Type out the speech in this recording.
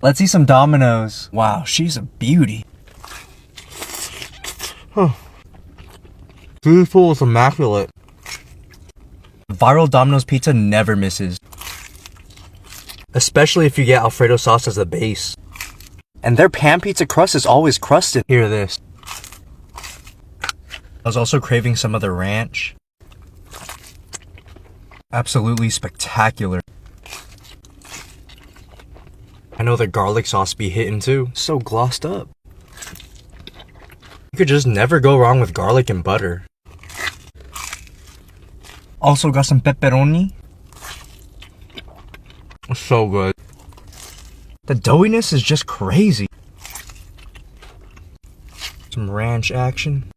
Let's eat some Domino's. Wow, she's a beauty. Beautiful is immaculate. Viral Domino's pizza never misses. Especially if you get Alfredo sauce as the base. And their pan pizza crust is always crusted. Hear this. I was also craving some of the ranch. Absolutely spectacular. I know the garlic sauce be hitting too. So glossed up. You could just never go wrong with garlic and butter. Also got some pepperoni. So good. The doughiness is just crazy. Some ranch action.